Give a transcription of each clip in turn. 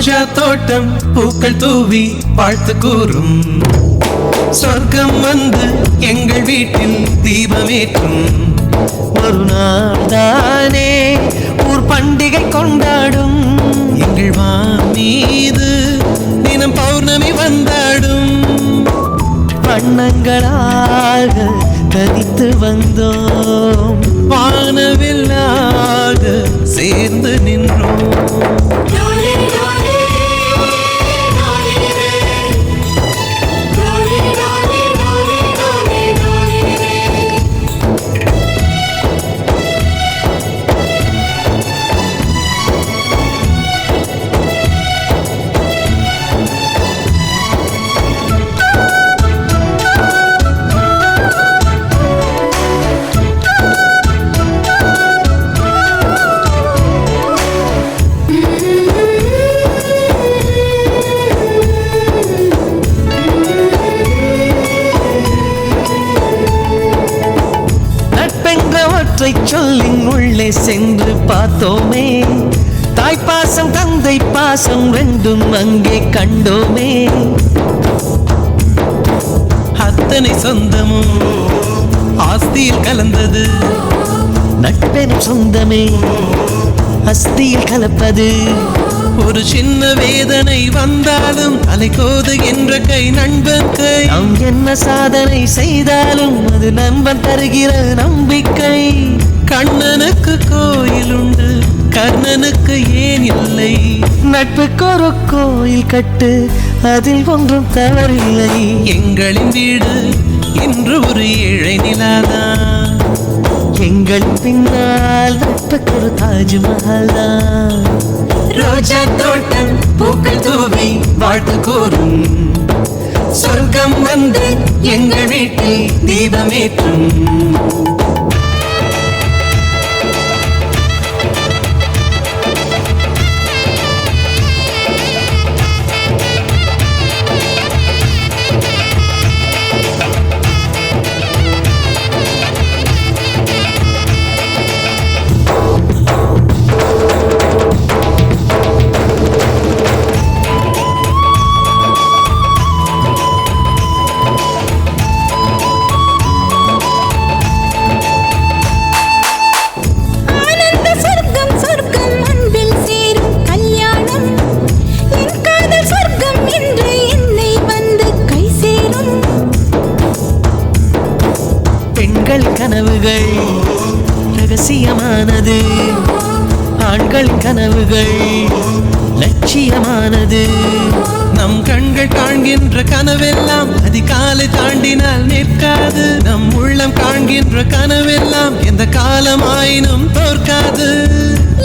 ரோஜா தோட்டம் பூக்கள் தூவி வாழ்த்து கூறும் சொர்க்கம் வந்து எங்கள் வீட்டில் தீபமேற்றும் ஒரு நாள் தானே ஊர் பண்டிகை கொண்டாடும் எங்கள் மீது தினம் பௌர்ணமி வந்தாடும் வண்ணங்களாக தனித்து வந்தோம் வானவில்லாக சேர்ந்து நின்றோம் சொல்லின் உள்ளே சென்று பார்த்தோமே தாய்ப்பாசம் தந்தை பாசம் ரெண்டும் அங்கே கண்டோமே அத்தனை சொந்தமும் ஆஸ்தியில் கலந்தது நட்பெனும் சொந்தமே அஸ்தியில் கலப்பது ஒரு சின்ன வேதனை வந்தாலும் அலைகோதுகின்ற கை நண்பன் கை நாம் என்ன சாதனை செய்தாலும் அது நண்பன் தருகிற நம்பிக்கை கண்ணனுக்கு கோயில் உண்டு கர்ணனுக்கு ஏன் இல்லை நட்புக்கு ஒரு கோயில் கட்டு அதில் ஒன்றும் தவறில்லை எங்களின் வீடு இன்று ஒரு ஏழை நிலாதான் எங்கள் பின்னால் நட்புக்கு ஒரு தாஜ்மஹால் தான் ரோஜா தோட்டம் பூக்கள் தூவி வாழ்த்து கூறும் சொர்க்கம் வந்து எங்கள் வீட்டில் தீபமேற்றும் கனவுகள் ரகசியமானது ஆண்கள் கனவுகள் லட்சியமானது நம் கண்கள் காண்கின்ற கனவெல்லாம் அதிகாலை தாண்டினால் நிற்காது நம் உள்ளம் காண்கின்ற கனவெல்லாம் எந்த காலமாயினும் தோற்காது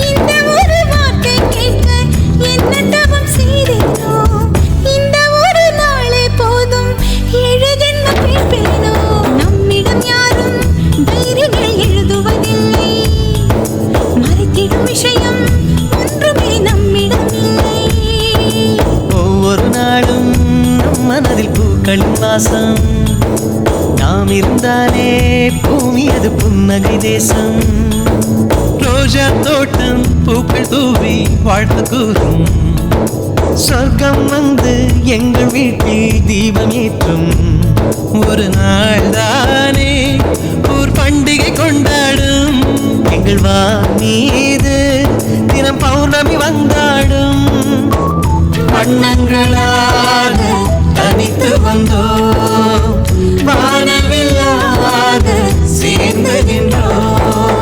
இந்த ஒரு வார்த்தை கேட்க என்ன தவம் செய்தேனோ இந்த ஒரு நாளே போதும் ஏழு ஜென்மம் கேட்பேனோ நம்மிடம் யாரும் டைரிகள் எழுதுவதில்லை மறைத்திடும் விஷயம் ஒன்றுமே நம்மிடம் இல்லை ஒவ்வொரு நாளும் நம் மனதில் பூக்களின் வாசம் நாம் இருந்தாலே பூமி அது புன்னகை தேசம் ரோஜா தோட்டம் பூக்கள் தூவி வாழ்த்து கூறும் சொர்க்கம் வந்து எங்கள் வீட்டில் தீபமேற்றும் ஒரு நாள் தானே ஊர் பண்டிகை கொண்டாடும் எங்கள் மீது தினம் பௌர்ணமி வந்தாடும் வண்ணங்களாக தனித்து வந்தோம் வானவில்லாக சேர்ந்து நின்றோம்